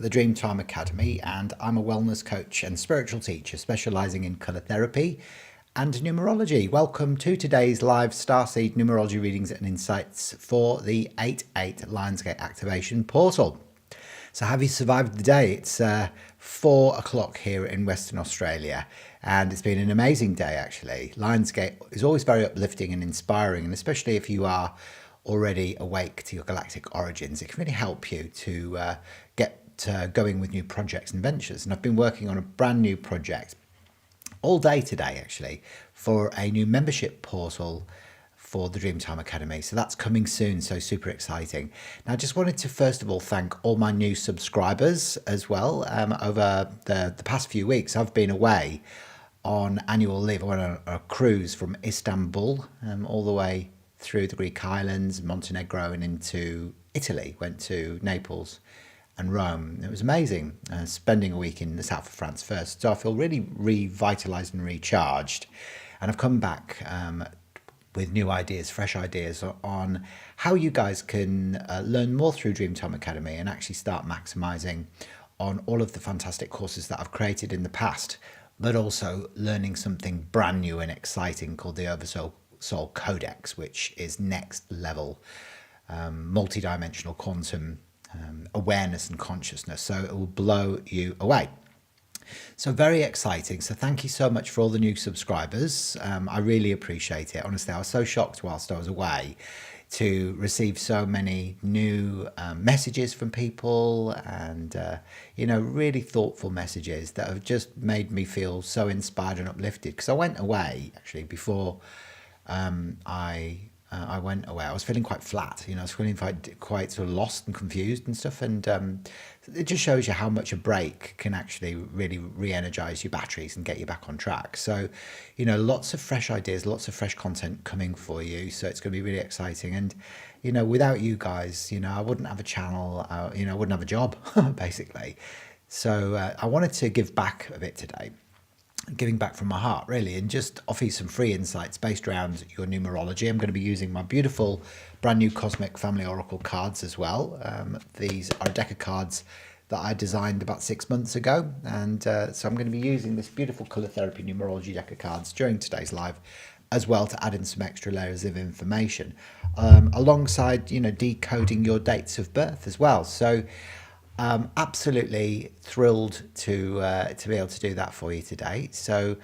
the Dreamtime Academy, and I'm a wellness coach and spiritual teacher specializing in colour therapy and numerology. Welcome to today's live Starseed Numerology Readings and Insights for the 8/8 Lionsgate activation portal. So have you survived the day? It's 4 o'clock here in Western Australia, and it's been an amazing day actually. Lionsgate is always very uplifting and inspiring, and especially if you are already awake to your galactic origins, it can really help you to get going with new projects and ventures. And I've been working on a brand new project all day today actually for a new membership portal for the Dreamtime Academy. So that's coming soon, so super exciting. Now I just wanted to first of all thank all my new subscribers as well. Over the past few weeks I've been away on annual leave. I went on a cruise from Istanbul all the way through the Greek islands, Montenegro, and into Italy. Went to Naples and Rome. It was amazing, spending a week in the south of France first. So I feel really revitalized and recharged. And I've come back with new ideas, fresh ideas on how you guys can learn more through Dreamtime Academy and actually start maximizing on all of the fantastic courses that I've created in the past, but also learning something brand new and exciting called the Oversoul Codex, which is next level multi-dimensional quantum awareness and consciousness. So it will blow you away. So very exciting. So thank you so much for all the new subscribers. I really appreciate it. Honestly, I was so shocked whilst I was away to receive so many new messages from people, and really thoughtful messages that have just made me feel so inspired and uplifted. Because I went away actually before I went away. I was feeling quite flat, I was feeling quite sort of lost and confused and stuff. And it just shows you how much a break can actually really re-energize your batteries and get you back on track. So, lots of fresh ideas, lots of fresh content coming for you. So it's going to be really exciting. And, without you guys, I wouldn't have a channel, I wouldn't have a job, basically. So I wanted to give back a bit today. Giving back from my heart really, and just offer you some free insights based around your numerology. I'm going to be using my beautiful brand new Cosmic Family Oracle cards as well. These are a deck of cards that I designed about 6 months ago, and so I'm going to be using this beautiful colour therapy numerology deck of cards during today's live as well, to add in some extra layers of information alongside decoding your dates of birth as well. So absolutely thrilled to be able to do that for you today. So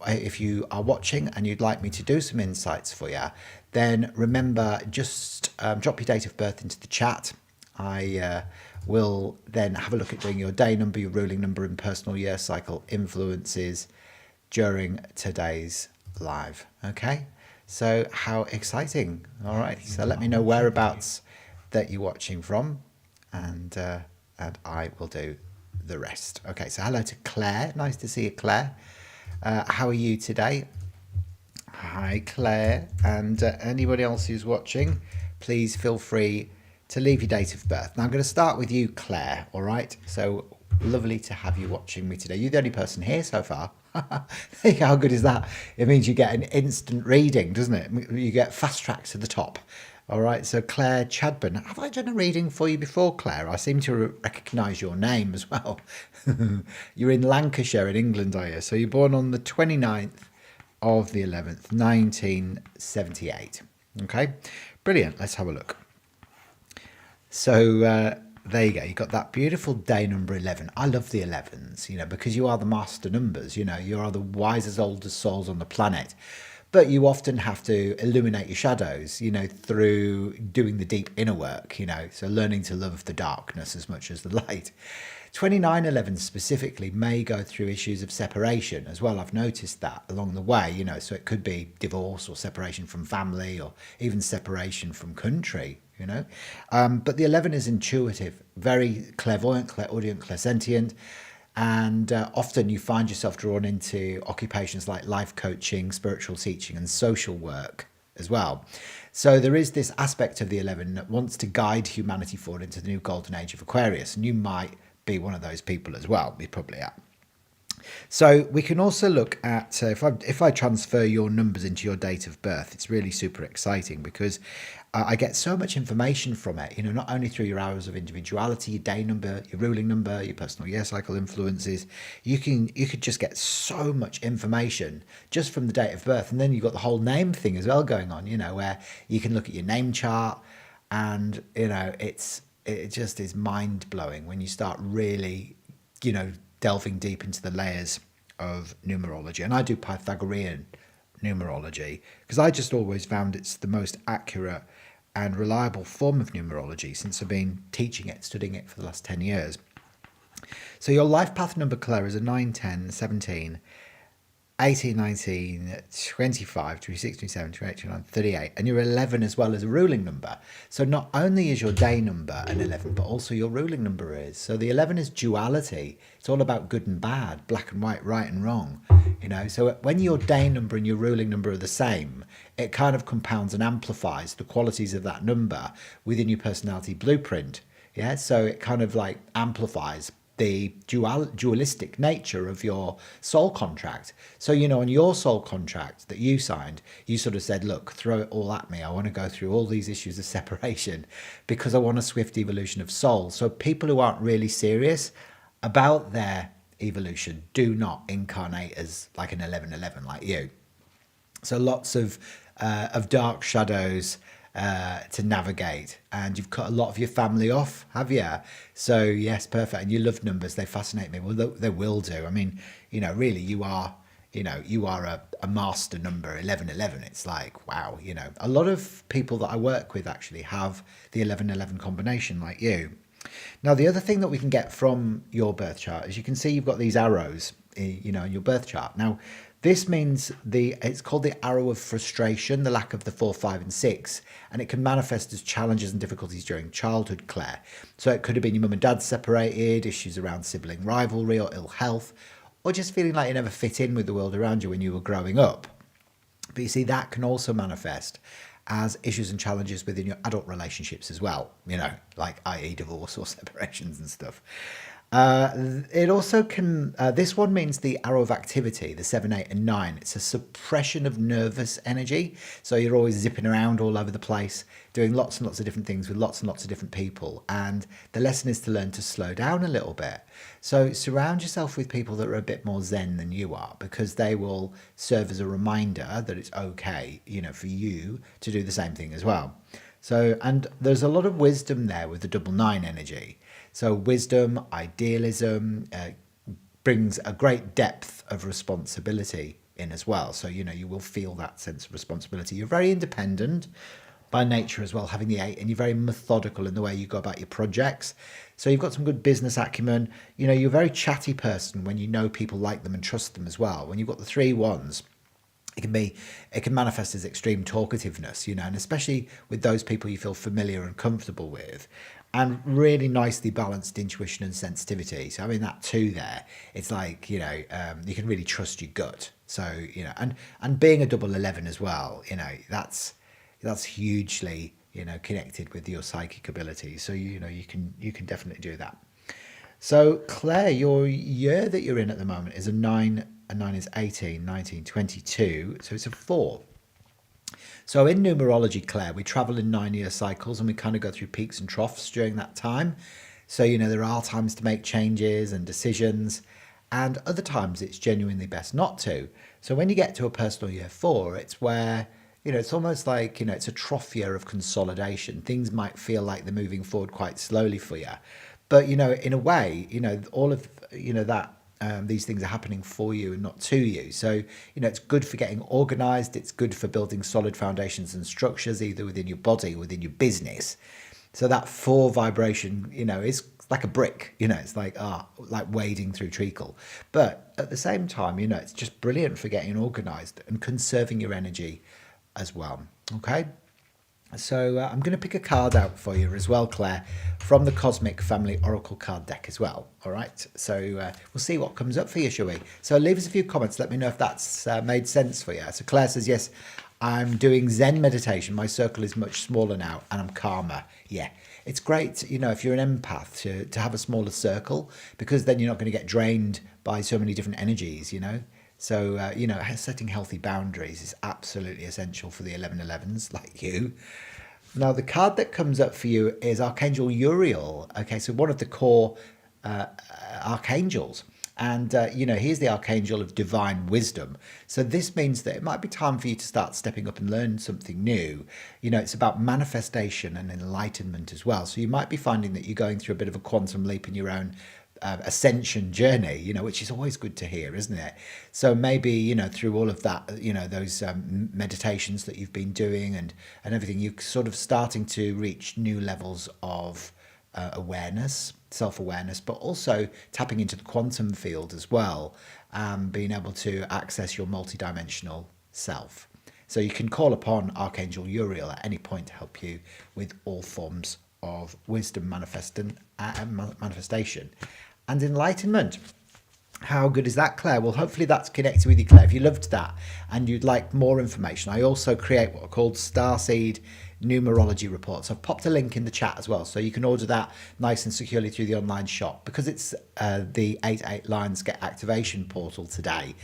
if you are watching and you'd like me to do some insights for you, then remember, just drop your date of birth into the chat. I will then have a look at doing your day number, your ruling number, and personal year cycle influences during today's live. Okay, so how exciting. All right, so let me know whereabouts that you're watching from, and I will do the rest. Okay, so hello to Claire. Nice to see you, Claire. How are you today? Hi, Claire. And anybody else who's watching, please feel free to leave your date of birth. Now, I'm going to start with you, Claire, all right? So lovely to have you watching me today. You're the only person here so far. How good is that? It means you get an instant reading, doesn't it? You get fast track to the top. All right, so Claire Chadburn. Have I done a reading for you before, Claire? I seem to recognise your name as well. You're in Lancashire in England, are you? So you're born on the 29th of the 11th, 1978. Okay, brilliant. Let's have a look. So there you go. You got that beautiful day number 11. I love the 11s, because you are the master numbers. You are the wisest, oldest souls on the planet. But you often have to illuminate your shadows, through doing the deep inner work, so learning to love the darkness as much as the light. 2911 specifically may go through issues of separation as well. I've noticed that along the way, so it could be divorce or separation from family or even separation from country, But the 11 is intuitive, very clairvoyant, clairaudient, clairsentient. And often you find yourself drawn into occupations like life coaching, spiritual teaching, and social work as well. So there is this aspect of the 11 that wants to guide humanity forward into the new golden age of Aquarius. And you might be one of those people as well. You probably are. So we can also look at if I transfer your numbers into your date of birth, it's really super exciting because I get so much information from it. Not only through your hours of individuality, your day number, your ruling number, your personal year cycle influences. You could just get so much information just from the date of birth, and then you've got the whole name thing as well going on. Where you can look at your name chart, and it just is mind blowing when you start really delving deep into the layers of numerology. And I do Pythagorean numerology because I just always found it's the most accurate and reliable form of numerology since I've been teaching it, studying it for the last 10 years. So your life path number, Claire, is a 9, 10, 17, 18, 19, 25, 26, 27, 28, 29, 38, and you're 11 as well as a ruling number. So not only is your day number an 11, but also your ruling number is. So the 11 is duality. It's all about good and bad, black and white, right and wrong. So when your day number and your ruling number are the same, it kind of compounds and amplifies the qualities of that number within your personality blueprint. Yeah, so it kind of like amplifies the dualistic nature of your soul contract. So, on your soul contract that you signed, you sort of said, look, throw it all at me. I want to go through all these issues of separation because I want a swift evolution of soul. So people who aren't really serious about their evolution do not incarnate as like an 1111 like you. So lots of dark shadows to navigate, and you've cut a lot of your family off, have you? So yes, perfect. And you love numbers; they fascinate me. Well, they will do. I mean, really, you are a master number, 1111. It's like, wow, a lot of people that I work with actually have the 1111 combination, like you. Now, the other thing that we can get from your birth chart is you can see you've got these arrows, in your birth chart. Now, this means it's called the arrow of frustration, the lack of the 4, 5, and 6, and it can manifest as challenges and difficulties during childhood, Claire. So it could have been your mum and dad separated, issues around sibling rivalry or ill health, or just feeling like you never fit in with the world around you when you were growing up. But you see, that can also manifest as issues and challenges within your adult relationships as well, like i.e. divorce or separations and stuff. It also can, this one means the arrow of activity, the 7, 8, and 9. It's a suppression of nervous energy. So you're always zipping around all over the place, doing lots and lots of different things with lots and lots of different people. And the lesson is to learn to slow down a little bit. So surround yourself with people that are a bit more zen than you are, because they will serve as a reminder that it's okay, for you to do the same thing as well. So, and there's a lot of wisdom there with the 9 energy. So wisdom, idealism, brings a great depth of responsibility in as well. So, you will feel that sense of responsibility. You're very independent by nature as well, having the 8, and you're very methodical in the way you go about your projects. So you've got some good business acumen. You're a very chatty person when you know people like them and trust them as well. When you've got the 3 wands, it can manifest as extreme talkativeness, and especially with those people you feel familiar and comfortable with, and really nicely balanced intuition and sensitivity. So having that 2 there, it's like, you can really trust your gut. So, and being a 11 as well, that's hugely, connected with your psychic abilities. So, you can definitely do that. So Claire, your year that you're in at the moment is a 9, and 9 is 18, 19, 22. So it's a 4. So in numerology, Claire, we travel in 9-year cycles, and we kind of go through peaks and troughs during that time. So, there are times to make changes and decisions, and other times it's genuinely best not to. So when you get to a personal year 4, it's where, it's almost like, it's a trough year of consolidation. Things might feel like they're moving forward quite slowly for you. But, in a way, all of, that these things are happening for you and not to you. So, it's good for getting organized. It's good for building solid foundations and structures, either within your body or within your business. So that 4 vibration, is like a brick, it's like wading through treacle. But at the same time, it's just brilliant for getting organized and conserving your energy as well. Okay. So I'm going to pick a card out for you as well, Claire, from the Cosmic Family Oracle card deck as well. All right. So we'll see what comes up for you, shall we? So leave us a few comments. Let me know if that's made sense for you. So Claire says, yes, I'm doing Zen meditation. My circle is much smaller now and I'm calmer. Yeah, it's great, if you're an empath to have a smaller circle, because then you're not going to get drained by so many different energies. So, setting healthy boundaries is absolutely essential for the 1111s like you. Now, the card that comes up for you is Archangel Uriel. Okay, so one of the core archangels. And, he's the archangel of divine wisdom. So this means that it might be time for you to start stepping up and learn something new. It's about manifestation and enlightenment as well. So you might be finding that you're going through a bit of a quantum leap in your own ascension journey, which is always good to hear, isn't it? So maybe, through all of that, those meditations that you've been doing and everything, you're sort of starting to reach new levels of awareness, self-awareness, but also tapping into the quantum field as well, being able to access your multidimensional self. So you can call upon Archangel Uriel at any point to help you with all forms of wisdom manifestation and enlightenment. How good is that, Claire? Well, hopefully that's connected with you, Claire. If you loved that and you'd like more information, I also create what are called Starseed Numerology Reports. I've popped a link in the chat as well, so you can order that nice and securely through the online shop. Because it's the 88 Lionsgate activation portal today,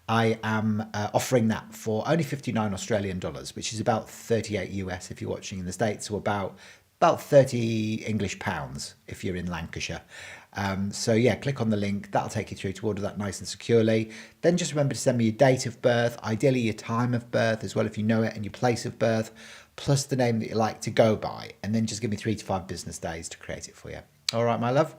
I am offering that for only 59 Australian dollars, which is about 38 US if you're watching in the States, or about 30 English pounds if you're in Lancashire. So yeah, click on the link. That'll take you through to order that nice and securely. Then just remember to send me your date of birth, ideally your time of birth as well if you know it, and your place of birth, plus the name that you like to go by. And then just give me 3 to 5 business days to create it for you. All right, my love.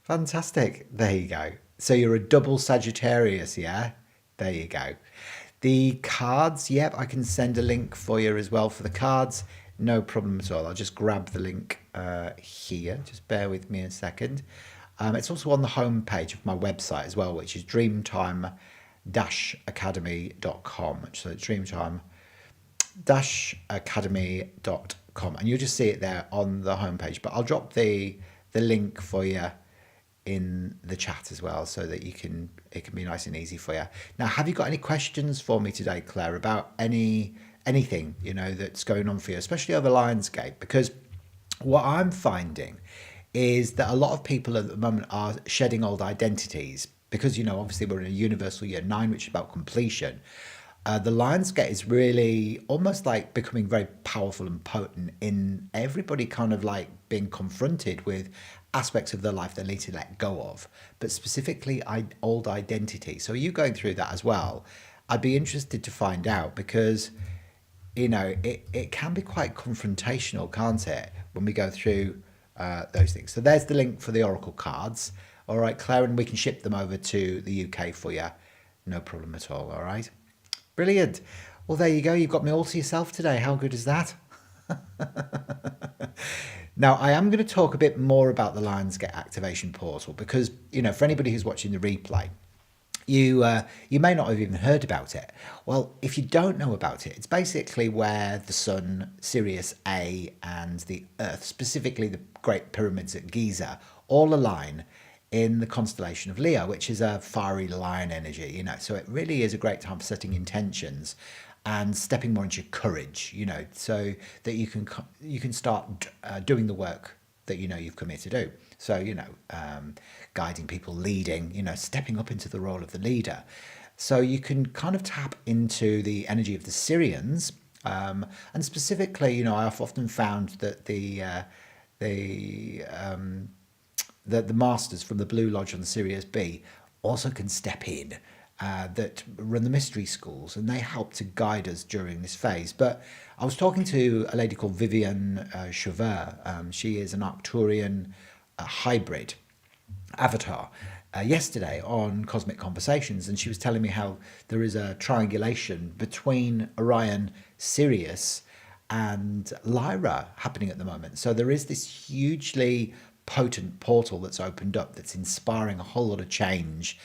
Fantastic. There you go. So you're a double Sagittarius, yeah? There you go. The cards, yep, I can send a link for you as well for the cards. No problem at all. I'll just grab the link here. Just bear with me a second. It's also on the home page of my website as well, which is dreamtime-academy.com. So dreamtime-academy.com. And you'll just see it there on the homepage. But I'll drop the link for you in the chat as well, so that it can be nice and easy for you. Now, have you got any questions for me today, Claire, about anything that's going on for you, especially over Lionsgate? Because what I'm finding is that a lot of people at the moment are shedding old identities, because obviously we're in a universal year 9, which is about completion. The Lionsgate is really almost like becoming very powerful and potent in everybody kind of like being confronted with aspects of their life they need to let go of, but specifically old identity. So are you going through that as well? I'd be interested to find out, because it can be quite confrontational, can't it, when we go through those things. So there's the link for the Oracle cards. All right, Claire, and we can ship them over to the UK for you. No problem at all, all right? Brilliant. Well, there you go. You've got me all to yourself today. How good is that? Now, I am going to talk a bit more about the Lionsgate activation portal, because, for anybody who's watching the replay, you may not have even heard about it. Well, if you don't know about it, it's basically where the Sun, Sirius A, and the Earth, specifically the Great Pyramids at Giza, all align in the constellation of Leo, which is a fiery lion energy. So it really is a great time for setting intentions and stepping more into your courage, so that you can start doing the work that you've come here to do. So guiding people, leading, stepping up into the role of the leader. So you can kind of tap into the energy of the Syrians, and specifically, I've often found that the masters from the Blue Lodge on Sirius B also can step in, that run the mystery schools, and they help to guide us during this phase. But I was talking to a lady called Vivienne Chauvet. She is an Arcturian hybrid avatar yesterday on Cosmic Conversations, and she was telling me how there is a triangulation between Orion, Sirius, and Lyra happening at the moment. So there is this hugely potent portal that's opened up, that's inspiring a whole lot of change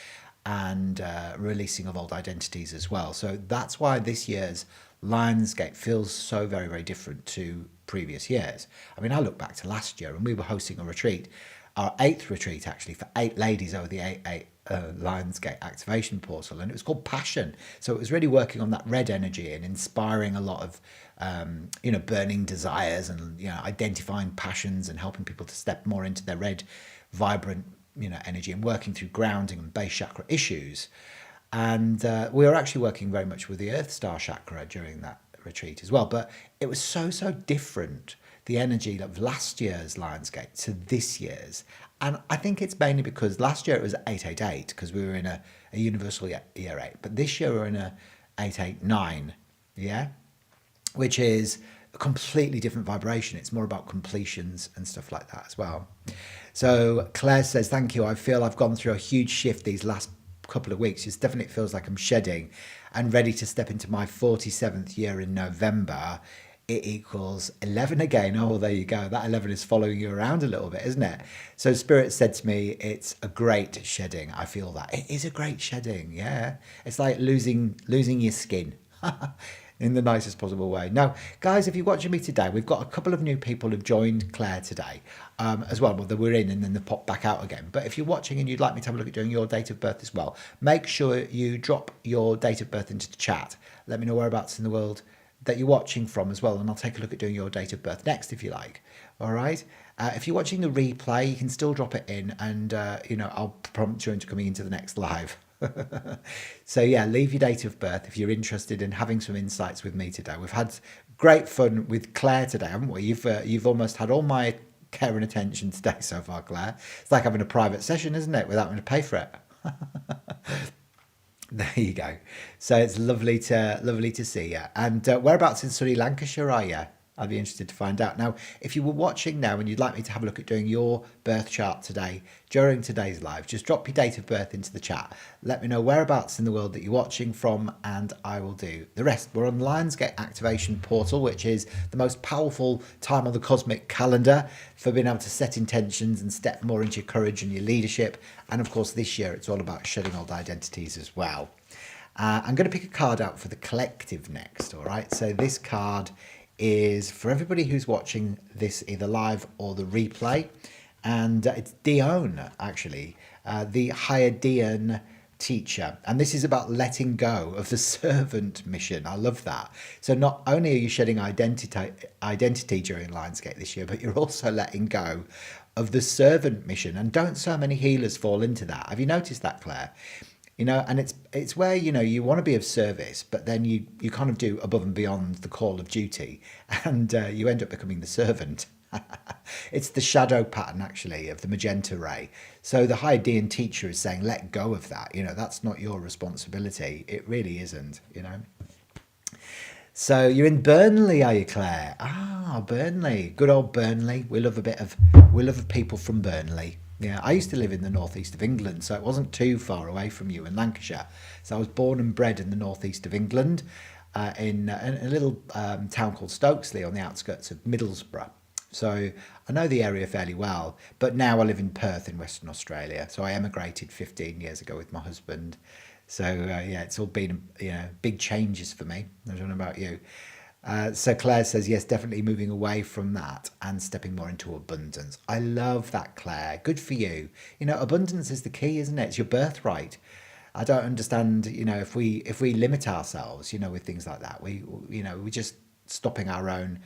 and releasing of old identities as well. So that's why this year's Lionsgate feels so very, very different to previous years. I mean, I look back to last year, and we were hosting a retreat, our 8th retreat actually, for 8 ladies over the Lionsgate activation portal, and it was called Passion. So it was really working on that red energy and inspiring a lot of burning desires, and identifying passions and helping people to step more into their red, vibrant energy, and working through grounding and base chakra issues. And we were actually working very much with the Earth Star chakra during that retreat as well. But it was so different, the energy of last year's Lionsgate to this year's. And I think it's mainly because last year it was 888 because we were in a universal year 8. But this year we're in a 889, yeah? Which is a completely different vibration. It's more about completions and stuff like that as well. So Claire says, thank you. I feel I've gone through a huge shift these last couple of weeks. It definitely feels like I'm shedding and ready to step into my 47th year in November. It equals 11 again. Oh, there you go. That 11 is following you around a little bit, isn't it? So Spirit said to me, it's a great shedding. I feel that. It is a great shedding, yeah. It's like losing your skin. In the nicest possible way. Now, guys, if you're watching me today, we've got a couple of new people who've joined Claire today as well. Well, they were in and then they popped back out again. But if you're watching and you'd like me to have a look at doing your date of birth as well, make sure you drop your date of birth into the chat. Let me know whereabouts in the world that you're watching from as well, and I'll take a look at doing your date of birth next if you like. All right. If you're watching the replay, you can still drop it in, and I'll prompt you into coming into the next live. So yeah, leave your date of birth if you're interested in having some insights with me today. We've had great fun with Claire today, haven't we? You've almost had all my care and attention today so far, Claire. It's like having a private session, isn't it, without having to pay for it? There you go. So it's lovely to see you. And whereabouts in sunny Lancashire are you? I'd be interested to find out. Now, if you were watching now and you'd like me to have a look at doing your birth chart today, during today's live, just drop your date of birth into the chat. Let me know whereabouts in the world that you're watching from, and I will do the rest. We're on the Lionsgate activation portal, which is the most powerful time on the cosmic calendar for being able to set intentions and step more into your courage and your leadership. And of course, this year, it's all about shedding old identities as well. I'm going to pick a card out for the collective next, all right? So this card is for everybody who's watching this either live or the replay, and it's Dion, actually, the Hayedan teacher, and this is about letting go of the servant mission. I love that. So not only are you shedding identity during Lionsgate this year, but you're also letting go of the servant mission. And don't so many healers fall into that? Have you noticed that, Claire? And it's where, you want to be of service, but then you kind of do above and beyond the call of duty, and you end up becoming the servant. It's the shadow pattern, actually, of the magenta ray. So the Hayedan teacher is saying, let go of that. That's not your responsibility. It really isn't, So you're in Burnley, are you, Claire? Ah, Burnley. Good old Burnley. We love people from Burnley. Yeah, I used to live in the northeast of England, so it wasn't too far away from you in Lancashire. So I was born and bred in the northeast of England, in a little town called Stokesley on the outskirts of Middlesbrough. So I know the area fairly well, but now I live in Perth in Western Australia. So I emigrated 15 years ago with my husband. So yeah, it's all been big changes for me. I don't know about you. So Claire says, yes, definitely moving away from that and stepping more into abundance. I love that, Claire. Good for you. Abundance is the key, isn't it? It's your birthright. I don't understand, if we limit ourselves, with things like that, we're just stopping our own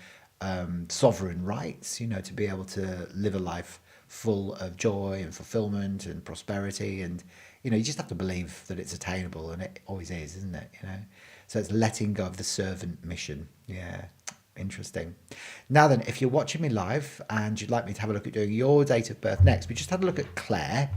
sovereign rights, to be able to live a life full of joy and fulfillment and prosperity. And, you just have to believe that it's attainable, and it always is, isn't it? So it's letting go of the servant mission. Yeah, interesting. Now then, if you're watching me live and you'd like me to have a look at doing your date of birth next, we just had a look at Claire.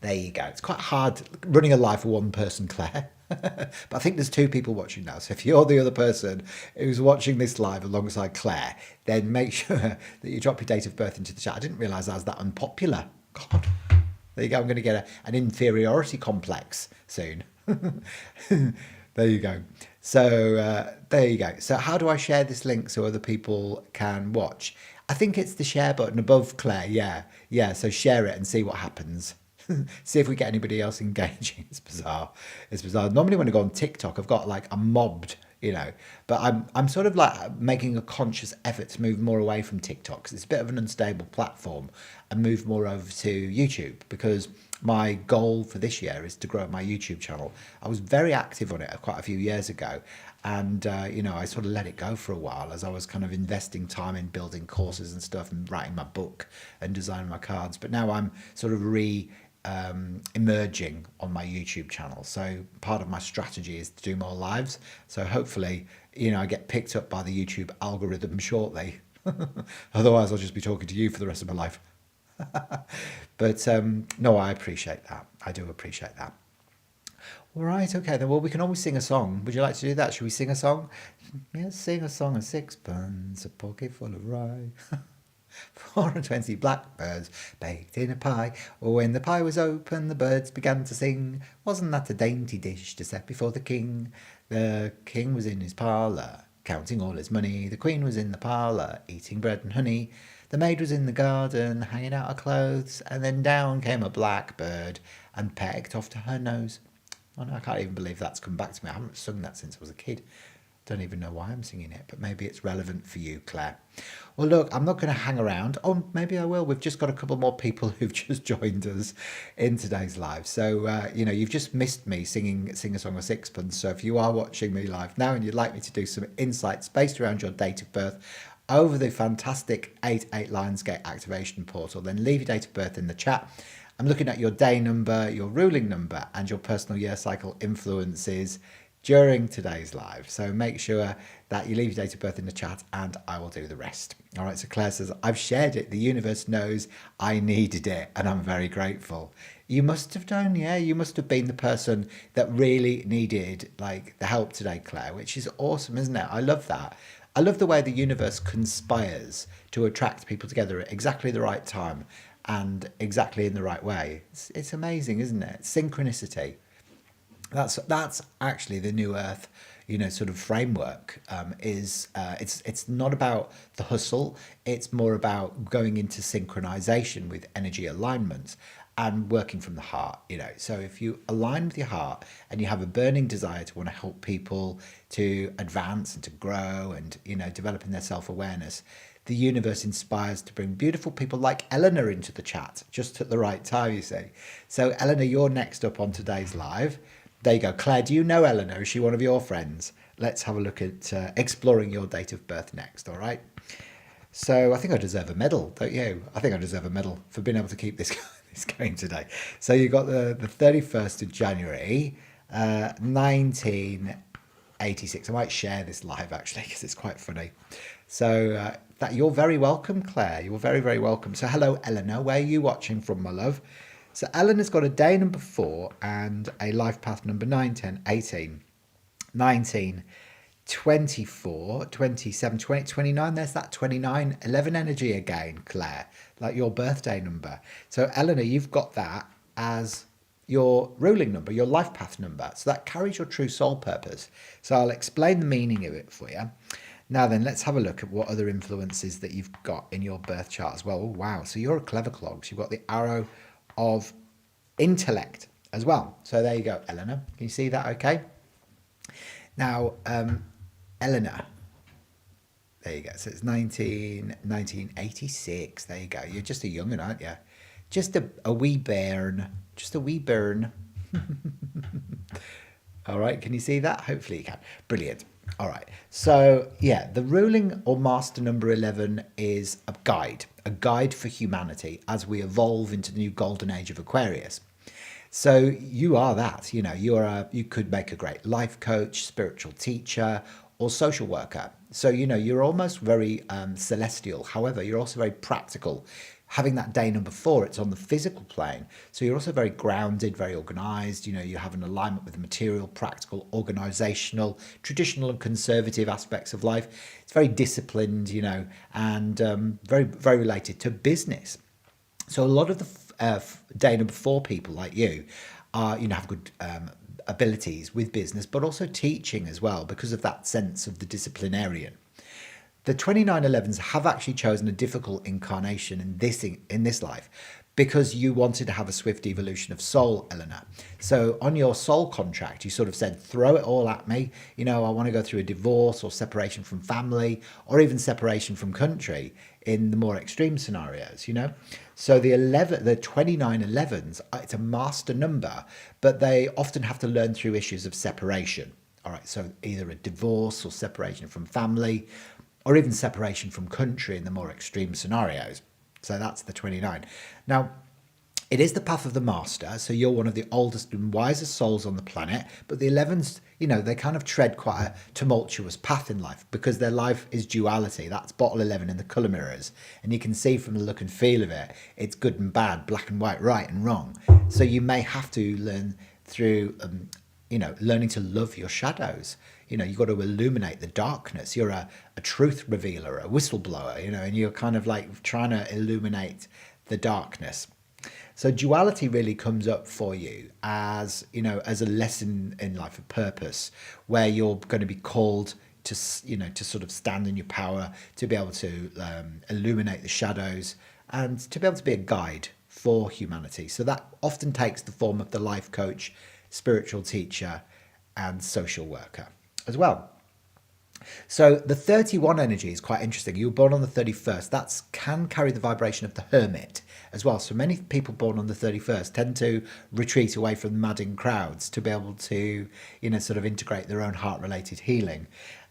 There you go. It's quite hard running a live for one person, Claire. But I think there's two people watching now. So if you're the other person who's watching this live alongside Claire, then make sure that you drop your date of birth into the chat. I didn't realise I was that unpopular. God. There you go. I'm going to get an inferiority complex soon. There you go. So there you go. So how do I share this link so other people can watch? I think it's the share button above, Claire. Yeah. So share it and see what happens. See if we get anybody else engaging. It's bizarre. Normally when I go on TikTok, I've got like a mobbed, you know. But I'm sort of like making a conscious effort to move more away from TikTok, 'cause it's a bit of an unstable platform, and move more over to YouTube, because my goal for this year is to grow my YouTube channel. I was very active on it quite a few years ago, and you know, I sort of let it go for a while as I was kind of investing time in building courses and stuff, and writing my book and designing my cards. But now I'm sort of emerging on my YouTube channel. So part of my strategy is to do more lives. So hopefully, you know, I get picked up by the YouTube algorithm shortly. Otherwise, I'll just be talking to you for the rest of my life. But no, I appreciate that. I do appreciate that. All right, okay then. Well, we can always sing a song. Would you like to do that? Should we sing a song? Yes, sing a song of sixpence, a pocket full of rye. 420 blackbirds baked in a pie. When the pie was open, the birds began to sing. Wasn't that a dainty dish to set before the king? The king was in his parlour, counting all his money. The queen was in the parlour, eating bread and honey. The maid was in the garden, hanging out her clothes. And then down came a blackbird and pecked off to her nose. Oh no, I can't even believe that's come back to me. I haven't sung that since I was a kid. Don't even know why I'm singing it, but maybe it's relevant for you, Claire. Well, look, I'm not going to hang around. Oh, maybe I will. We've just got a couple more people who've just joined us in today's live. So, you know, you've just missed me sing a song of sixpence. So if you are watching me live now and you'd like me to do some insights based around your date of birth over the fantastic 88 Lionsgate activation portal, then leave your date of birth in the chat. I'm looking at your day number, your ruling number, and your personal year cycle influences during today's live. So make sure that you leave your date of birth in the chat and I will do the rest. All right, so Claire says, I've shared it. The universe knows I needed it and I'm very grateful. You must have done, yeah. You must have been the person that really needed like the help today, Claire, which is awesome, isn't it? I love that. I love the way the universe conspires to attract people together at exactly the right time and exactly in the right way. It's amazing, isn't it? Synchronicity. That's actually the New Earth, you know, sort of framework. It's not about the hustle. It's more about going into synchronization with energy alignments and working from the heart. You know, so if you align with your heart and you have a burning desire to want to help people to advance and to grow and, you know, developing their self-awareness, the universe inspires to bring beautiful people like Eleanor into the chat just at the right time, you see. So Eleanor, you're next up on today's live. There you go. Claire, do you know Eleanor? Is she one of your friends? Let's have a look at exploring your date of birth next, all right? So I think I deserve a medal, don't you? I think I deserve a medal for being able to keep this going today. So you got the 31st of January, 1986. I might share this live, actually, because it's quite funny. So that you're very welcome, Claire. You're very, very welcome. So hello, Eleanor. Where are you watching from, my love? So Eleanor's got a day number 4 and a life path number 9, 10, 18, 19, 24, 27, 20, 29. There's that 29, 11 energy again, Claire, like your birthday number. So Eleanor, you've got that as your ruling number, your life path number. So that carries your true soul purpose. So I'll explain the meaning of it for you. Now then, let's have a look at what other influences that you've got in your birth chart as well. Oh, wow. So you're a clever clogs. You've got the arrow of intellect as well. So there you go, Eleanor. Can you see that okay? Now, Eleanor, there you go. So it's 1986. There you go. You're just a young'un, aren't you? Just a wee bairn. Just a wee bairn. All right, can you see that? Hopefully you can. Brilliant. All right. So, yeah, the ruling or master number 11 is a guide for humanity as we evolve into the new golden age of Aquarius. So you are that, you know, you could make a great life coach, spiritual teacher, or social worker. So, you know, you're almost very celestial. However, you're also very practical. Having that day number 4, it's on the physical plane. So you're also very grounded, very organized. You know, you have an alignment with the material, practical, organizational, traditional and conservative aspects of life. It's very disciplined, you know, and very, very related to business. So a lot of the day number 4 people like you are, you know, have good abilities with business, but also teaching as well because of that sense of the disciplinarian. The 2911s have actually chosen a difficult incarnation in this life because you wanted to have a swift evolution of soul, Eleanor. So on your soul contract, you sort of said, throw it all at me. You know, I want to go through a divorce or separation from family or even separation from country in the more extreme scenarios, you know. So the 29 11s, it's a master number, but they often have to learn through issues of separation. All right, so either a divorce or separation from family or even separation from country in the more extreme scenarios. So that's the 29. Now, it is the path of the master, so you're one of the oldest and wisest souls on the planet, but the 11s, you know, they kind of tread quite a tumultuous path in life because their life is duality. That's bottle 11 in the colour mirrors. And you can see from the look and feel of it, it's good and bad, black and white, right and wrong. So you may have to learn through, learning to love your shadows. You know, you've got to illuminate the darkness. You're a truth revealer, a whistleblower, you know, and you're kind of like trying to illuminate the darkness. So duality really comes up for you as, you know, as a lesson in life, a purpose, where you're going to be called to, you know, to sort of stand in your power, to be able to illuminate the shadows and to be able to be a guide for humanity. So that often takes the form of the life coach, spiritual teacher and social worker as well. So the 31 energy is quite interesting. You were born on the 31st. That can carry the vibration of the hermit as well. So many people born on the 31st tend to retreat away from madding crowds to be able to, you know, sort of integrate their own heart-related healing.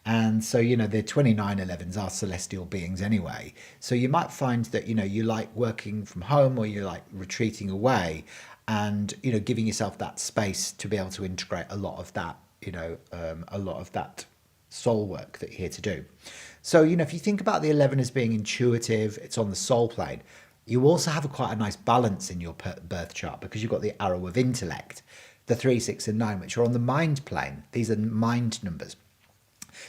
And so, you know, the 2911s are celestial beings anyway. So you might find that, you know, you like working from home or you like retreating away and, you know, giving yourself that space to be able to integrate a lot of that, you know, a lot of that soul work that you're here to do. So, you know, if you think about the 11 as being intuitive, it's on the soul plane. You also have quite a nice balance in your birth chart because you've got the arrow of intellect, the 3, 6 and 9, which are on the mind plane. These are mind numbers.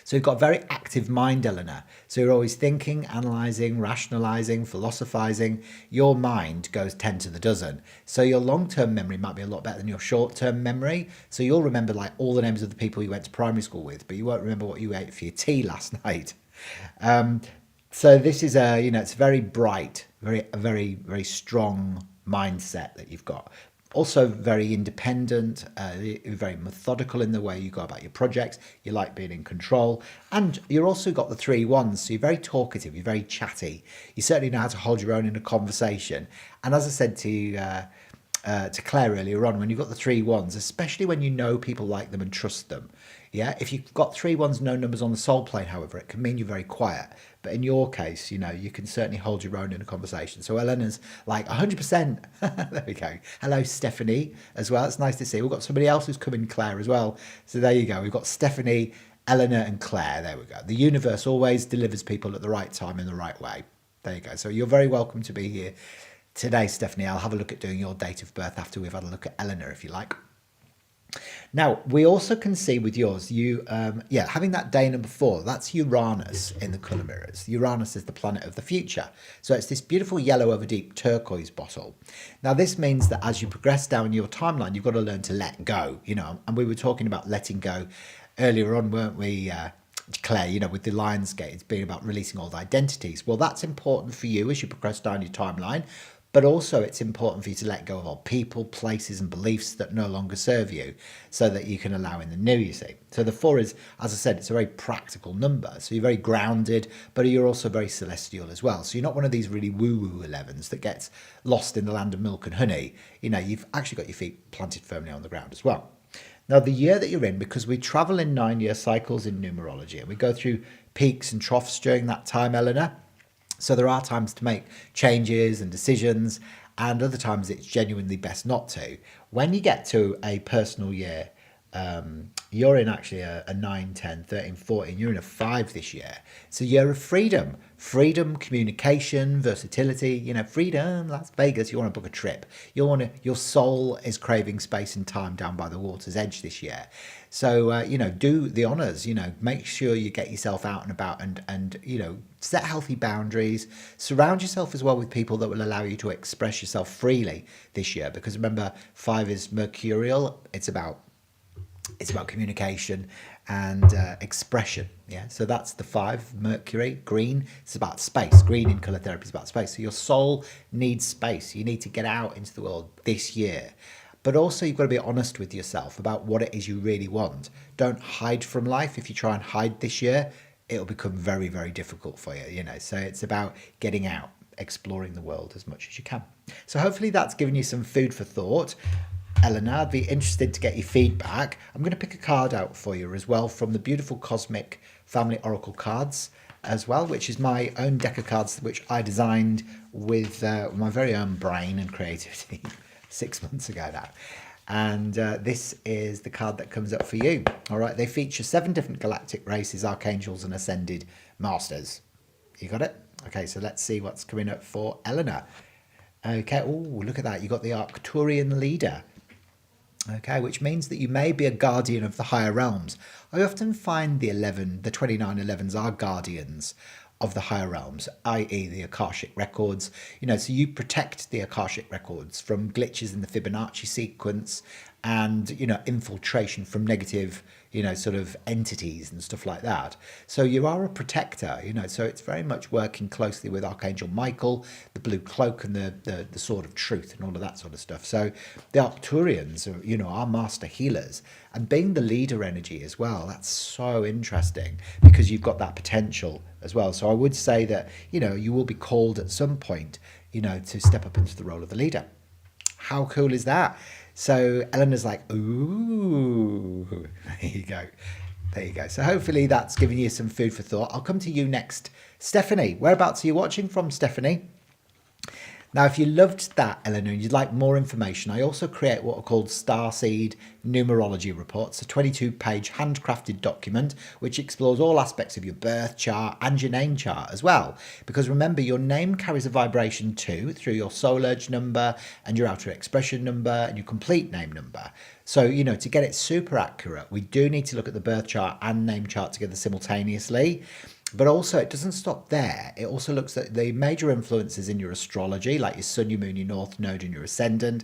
So you've got a very active mind, Eleanor. So you're always thinking, analysing, rationalising, philosophising. Your mind goes 10 to the dozen. So your long-term memory might be a lot better than your short-term memory. So you'll remember like all the names of the people you went to primary school with, but you won't remember what you ate for your tea last night. So this is it's very bright, very strong mindset that you've got. Also very independent, very methodical in the way you go about your projects. You like being in control. And you're also got the 3 1s. So you're very talkative, you're very chatty. You certainly know how to hold your own in a conversation. And as I said to Claire earlier on, when you've got the 3 1s, especially when you know people like them and trust them. Yeah, if you've got 3 1s, no numbers on the soul plane, however, it can mean you're very quiet. But in your case, you know, you can certainly hold your own in a conversation. So Eleanor's like 100%. There we go. Hello, Stephanie, as well. It's nice to see. We've got somebody else who's come in, Claire, as well. So there you go. We've got Stephanie, Eleanor and Claire. There we go. The universe always delivers people at the right time in the right way. There you go. So you're very welcome to be here today, Stephanie. I'll have a look at doing your date of birth after we've had a look at Eleanor, if you like. Now, we also can see with yours, having that day number 4, that's Uranus in the colour mirrors. Uranus is the planet of the future. So it's this beautiful yellow over deep turquoise bottle. Now, this means that as you progress down your timeline, you've got to learn to let go, you know, and we were talking about letting go earlier on, weren't we, Claire, you know, with the Lionsgate, it's being about releasing old identities. Well, that's important for you as you progress down your timeline. But also it's important for you to let go of old people, places and beliefs that no longer serve you so that you can allow in the new, you see. So the 4 is, as I said, it's a very practical number. So you're very grounded, but you're also very celestial as well. So you're not one of these really woo-woo 11s that gets lost in the land of milk and honey. You know, you've actually got your feet planted firmly on the ground as well. Now, the year that you're in, because we travel in 9-year cycles in numerology and we go through peaks and troughs during that time, Eleanor. So there are times to make changes and decisions, and other times it's genuinely best not to. When you get to a personal year, you're in actually a 9, 10, 13, 14. You're in a 5 this year. So year of freedom. Freedom, communication, versatility, you know, freedom, Las Vegas. You want to book a trip. Your soul is craving space and time down by the water's edge this year. So, do the honours, make sure you get yourself out and about and set healthy boundaries. Surround yourself as well with people that will allow you to express yourself freely this year. Because remember, 5 is mercurial. It's about communication and expression. Yeah, so that's the 5. Mercury, green, it's about space. Green in color therapy is about space. So your soul needs space. You need to get out into the world this year. But also you've got to be honest with yourself about what it is you really want. Don't hide from life. If you try and hide this year, it'll become very, very difficult for you, you know. So it's about getting out, exploring the world as much as you can. So hopefully that's given you some food for thought. Eleanor, I'd be interested to get your feedback. I'm going to pick a card out for you as well from the beautiful Cosmic Family Oracle cards as well, which is my own deck of cards which I designed with my very own brain and creativity 6 months ago now. And this is the card that comes up for you. All right, they feature 7 different galactic races, archangels and ascended masters. You got it? Okay, so let's see what's coming up for Eleanor. Okay, oh, look at that. You got the Arcturian leader. Okay, which means that you may be a guardian of the higher realms. I often find the 29 11s are guardians of the higher realms, i.e. the Akashic records. You know, so you protect the Akashic records from glitches in the Fibonacci sequence and, you know, infiltration from negative, you know, sort of entities and stuff like that. So you are a protector, you know, so it's very much working closely with Archangel Michael, the blue cloak and the sword of truth and all of that sort of stuff. So the Arcturians are, you know, are master healers, and being the leader energy as well, that's so interesting because you've got that potential as well. So I would say that, you know, you will be called at some point, you know, to step up into the role of the leader. How cool is that? So Eleanor's like, ooh, there you go. There you go. So hopefully that's given you some food for thought. I'll come to you next. Stephanie, whereabouts are you watching from, Stephanie? Now, if you loved that, Eleanor, and you'd like more information, I also create what are called Starseed Numerology Reports, a 22-page handcrafted document which explores all aspects of your birth chart and your name chart as well. Because remember, your name carries a vibration too through your soul urge number and your outer expression number and your complete name number. So, you know, to get it super accurate, we do need to look at the birth chart and name chart together simultaneously. But also, it doesn't stop there. It also looks at the major influences in your astrology, like your sun, your moon, your north node, and your ascendant.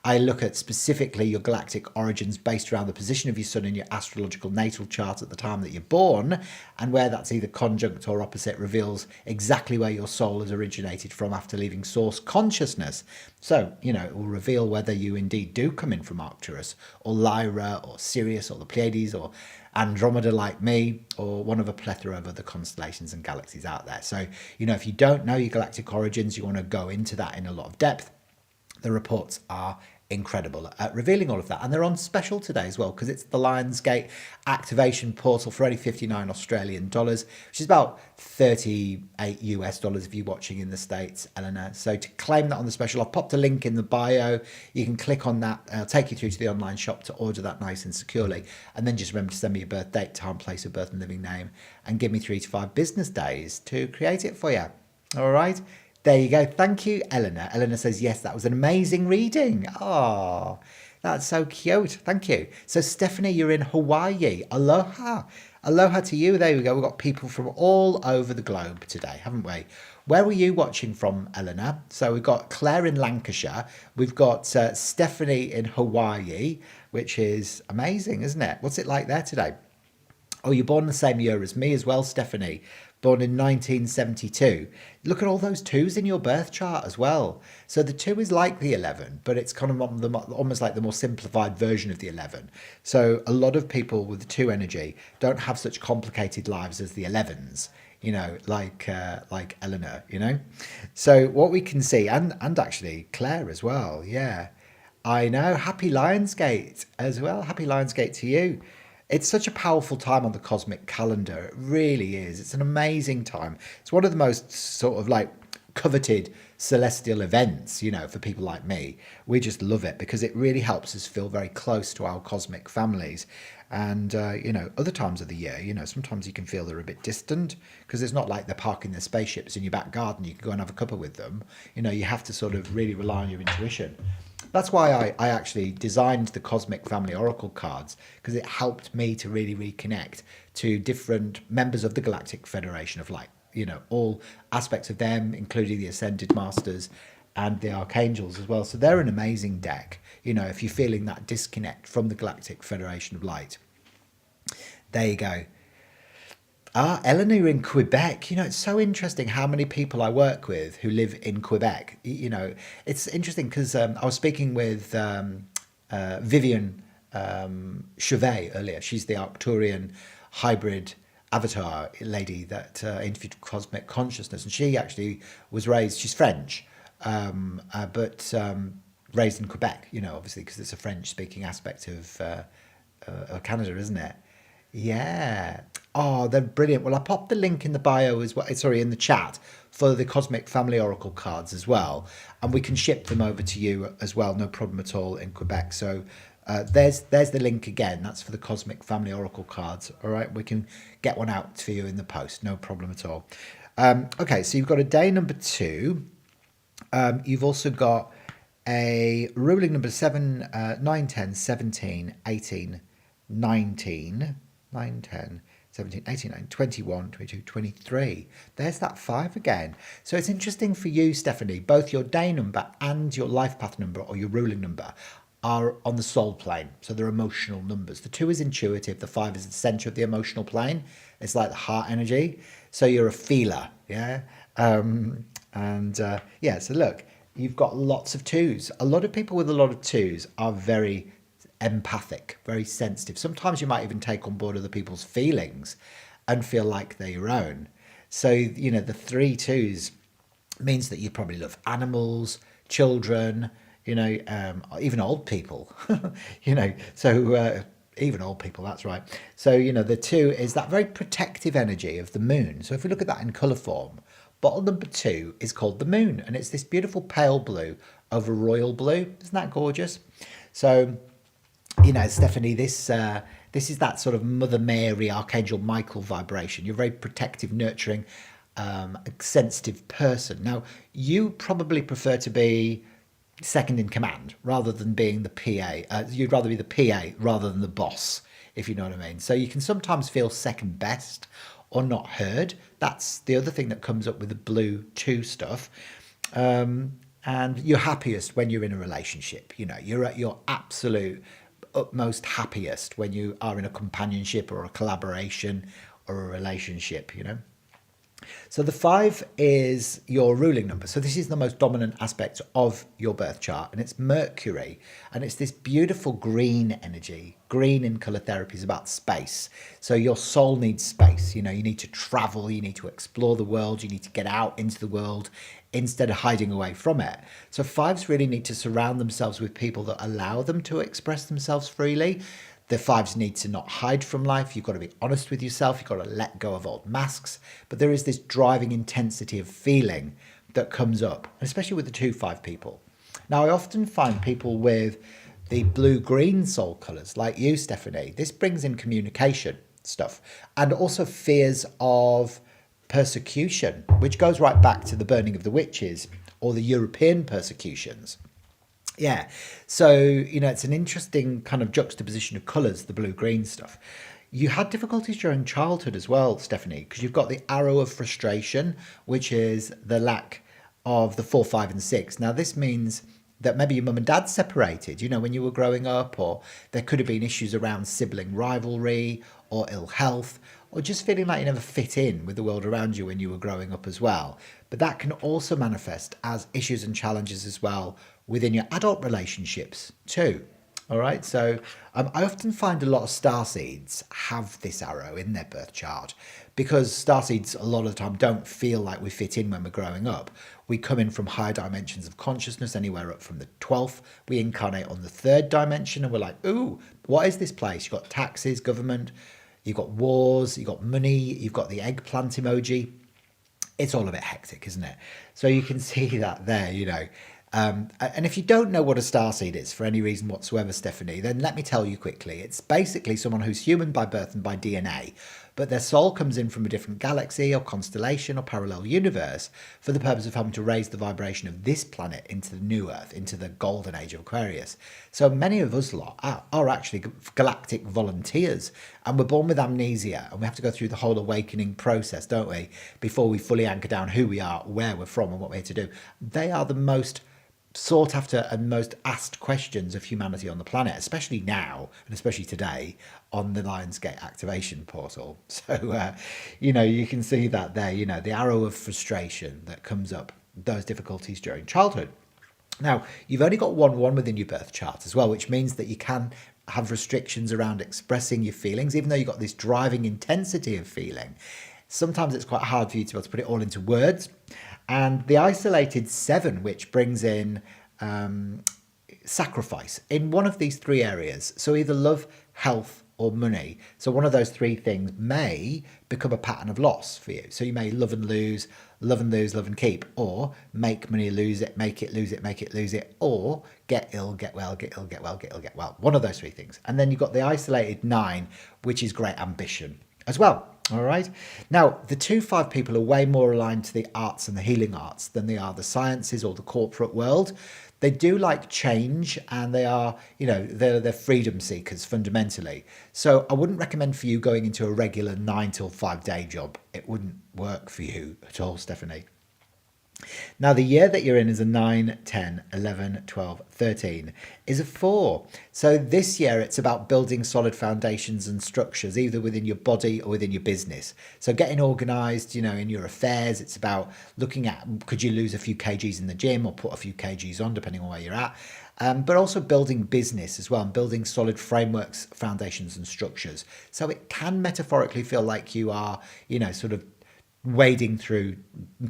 I look at specifically your galactic origins based around the position of your sun in your astrological natal chart at the time that you're born, and where that's either conjunct or opposite reveals exactly where your soul has originated from after leaving source consciousness. So, you know, it will reveal whether you indeed do come in from Arcturus, or Lyra, or Sirius, or the Pleiades, or Andromeda like me, or one of a plethora of other constellations and galaxies out there. So, you know, if you don't know your galactic origins, you want to go into that in a lot of depth. The reports are incredible at revealing all of that, and they're on special today as well because it's the Lionsgate activation portal for only 59 Australian dollars, which is about 38 US dollars if you're watching in the States, Eleanor. So to claim that on the special, I've popped a link in the bio. You can click on that, it'll take you through to the online shop to order that nice and securely, and then just remember to send me your birth date, time, place of birth and living name, and give me 3 to 5 business days to create it for you. All right. There you go. Thank you, Eleanor. Eleanor says, yes, that was an amazing reading. Oh, that's so cute. Thank you. So, Stephanie, you're in Hawaii. Aloha. Aloha to you. There we go. We've got people from all over the globe today, haven't we? Where were you watching from, Eleanor? So we've got Claire in Lancashire. We've got Stephanie in Hawaii, which is amazing, isn't it? What's it like there today? Oh, you're born the same year as me as well, Stephanie. Born in 1972. Look at all those 2s in your birth chart as well. So the 2 is like the 11, but it's kind of almost like the more simplified version of the 11. So a lot of people with the 2 energy don't have such complicated lives as the 11s, you know, like Eleanor, you know. So what we can see, and actually Claire as well, yeah. I know. Happy Lionsgate as well. Happy Lionsgate to you. It's such a powerful time on the cosmic calendar. It really is. It's an amazing time. It's one of the most sort of like coveted celestial events, you know, for people like me. We just love it because it really helps us feel very close to our cosmic families. And, you know, other times of the year, you know, sometimes you can feel they're a bit distant because it's not like they're parking their spaceships in your back garden. You can go and have a cuppa with them. You know, you have to sort of really rely on your intuition. That's why I actually designed the Cosmic Family Oracle cards, because it helped me to really reconnect to different members of the Galactic Federation of Light, you know, all aspects of them, including the Ascended Masters and the Archangels as well. So they're an amazing deck, you know, if you're feeling that disconnect from the Galactic Federation of Light. There you go. Ah, Eleanor in Quebec. It's so interesting how many people I work with who live in Quebec. It's interesting because I was speaking with Vivian Chevet earlier. She's the Arcturian hybrid avatar lady that interviewed Cosmic Consciousness, and she actually was raised. She's French, but raised in Quebec. Obviously because it's a French-speaking aspect of Canada, isn't it? Yeah. Oh, they're brilliant. Well, I popped the link in the bio as well. Sorry, in the chat for the Cosmic Family Oracle cards as well, and we can ship them over to you as well. No problem at all in Quebec. So there's the link again. That's for the Cosmic Family Oracle cards. All right, we can get one out for you in the post. No problem at all. Okay, so you've got a day number 2. You've also got a ruling number 7, 9, 10, 17, 18, 19. 9, 10, 17, 18, 19, 21, 22, 23. There's that 5 again. So it's interesting for you, Stephanie, both your day number and your life path number or your ruling number are on the soul plane. So they're emotional numbers. The 2 is intuitive. The 5 is the center of the emotional plane. It's like the heart energy. So you're a feeler. Yeah. So look, you've got lots of 2s. A lot of people with a lot of 2s are very empathic, very sensitive. Sometimes you might even take on board other people's feelings and feel like they're your own. So, the 3 2s means that you probably love animals, children, even old people, even old people, that's right. So, the 2 is that very protective energy of the moon. So if we look at that in colour form, bottle number 2 is called the moon, and it's this beautiful pale blue over royal blue. Isn't that gorgeous? So, Stephanie, this is that sort of Mother Mary, Archangel Michael vibration. You're a very protective, nurturing, sensitive person. Now, you probably prefer to be second in command rather than being the PA. You'd rather be the PA rather than the boss, if you know what I mean. So you can sometimes feel second best or not heard. That's the other thing that comes up with the blue 2 stuff. And you're happiest when you're in a relationship. You're at your absolute utmost happiest when you are in a companionship or a collaboration or a relationship. So the 5 is your ruling number. So this is the most dominant aspect of your birth chart, and it's Mercury, and it's this beautiful green energy. Green in color therapy is about space. So your soul needs space. You need to travel, you need to explore the world, you need to get out into the world instead of hiding away from it. So 5s really need to surround themselves with people that allow them to express themselves freely. The 5s need to not hide from life. You've got to be honest with yourself. You've got to let go of old masks. But there is this driving intensity of feeling that comes up, especially with the 2-5 people. Now, I often find people with the blue-green soul colours, like you, Stephanie. This brings in communication stuff and also fears of persecution, which goes right back to the burning of the witches or the European persecutions. Yeah, so, it's an interesting kind of juxtaposition of colours, the blue-green stuff. You had difficulties during childhood as well, Stephanie, because you've got the arrow of frustration, which is the lack of the 4, 5 and 6. Now, this means that maybe your mum and dad separated, when you were growing up, or there could have been issues around sibling rivalry or ill health, or just feeling like you never fit in with the world around you when you were growing up as well. But that can also manifest as issues and challenges as well within your adult relationships too. All right, so I often find a lot of starseeds have this arrow in their birth chart because starseeds a lot of the time don't feel like we fit in when we're growing up. We come in from higher dimensions of consciousness, anywhere up from the 12th. We incarnate on the 3rd dimension and we're like, ooh, what is this place? You've got taxes, government, you've got wars, you've got money, you've got the eggplant emoji. It's all a bit hectic, isn't it? So you can see that there, and if you don't know what a starseed is for any reason whatsoever, Stephanie, then let me tell you quickly. It's basically someone who's human by birth and by DNA, but their soul comes in from a different galaxy or constellation or parallel universe for the purpose of helping to raise the vibration of this planet into the new Earth, into the golden age of Aquarius. So many of us lot are actually galactic volunteers, and we're born with amnesia, and we have to go through the whole awakening process, don't we, before we fully anchor down who we are, where we're from, and what we're here to do. They are the most sought after and most asked questions of humanity on the planet, especially now and especially today on the Lionsgate activation portal. So, you can see that there, the arrow of frustration that comes up, those difficulties during childhood. Now, you've only got 1-1 within your birth chart as well, which means that you can have restrictions around expressing your feelings, even though you've got this driving intensity of feeling. Sometimes it's quite hard for you to be able to put it all into words. And the isolated 7, which brings in sacrifice in one of these 3 areas. So either love, health, or money. So one of those 3 things may become a pattern of loss for you. So you may love and lose, love and lose, love and keep, or make money, lose it, make it, lose it, make it, lose it, or get ill, get well, get ill, get well, get ill, get well. One of those 3 things. And then you've got the isolated 9, which is great ambition as well. All right. Now, the 2-5 people are way more aligned to the arts and the healing arts than they are the sciences or the corporate world. They do like change, and they are, they're freedom seekers fundamentally. So I wouldn't recommend for you going into a regular 9 till 5 day job. It wouldn't work for you at all, Stephanie. Now, the year that you're in is a 9, 10, 11, 12, 13, is a 4. So this year it's about building solid foundations and structures, either within your body or within your business. So getting organized, in your affairs. It's about looking at, could you lose a few kgs in the gym or put a few kgs on, depending on where you're at. But also building business as well, and building solid frameworks, foundations and structures. So it can metaphorically feel like you are, sort of wading through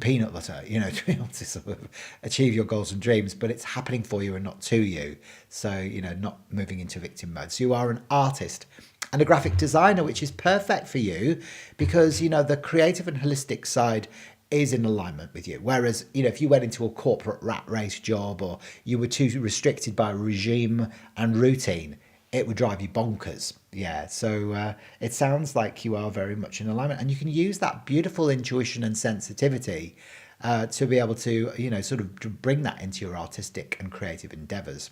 peanut butter, to be able to sort of achieve your goals and dreams, but it's happening for you and not to you. So, not moving into victim mode. So you are an artist and a graphic designer, which is perfect for you because, the creative and holistic side is in alignment with you. Whereas, if you went into a corporate rat race job or you were too restricted by regime and routine, it would drive you bonkers. Yeah, so it sounds like you are very much in alignment, and you can use that beautiful intuition and sensitivity to be able to, sort of bring that into your artistic and creative endeavors.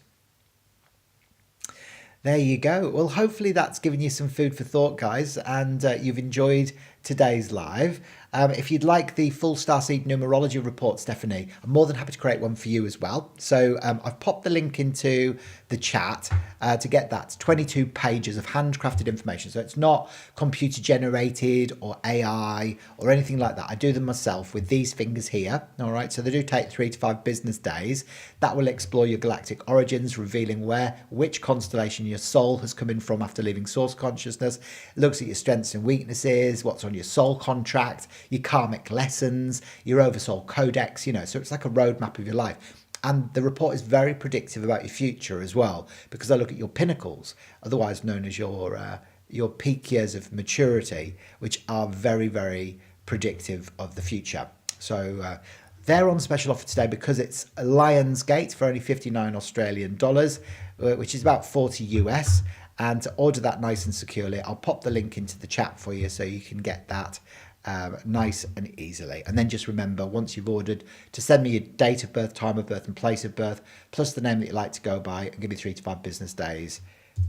There you go. Well, hopefully that's given you some food for thought, guys, and you've enjoyed today's live. If you'd like the full Starseed Numerology Report, Stephanie, I'm more than happy to create one for you as well. So I've popped the link into the chat to get that. 22 pages of handcrafted information. So it's not computer generated or AI or anything like that. I do them myself with these fingers here. All right. So they do take 3 to 5 business days. That will explore your galactic origins, revealing which constellation your soul has come in from after leaving source consciousness. It looks at your strengths and weaknesses, what's on your soul contract, your karmic lessons, your oversoul codex, so it's like a roadmap of your life. And the report is very predictive about your future as well, because I look at your pinnacles, otherwise known as your peak years of maturity, which are very, very predictive of the future. So they're on special offer today because it's Lionsgate for only 59 Australian dollars, which is about 40 US. And to order that nice and securely, I'll pop the link into the chat for you so you can get that nice and easily. And then just remember, once you've ordered, to send me your date of birth, time of birth and place of birth, plus the name that you like to go by, and give me 3 to 5 business days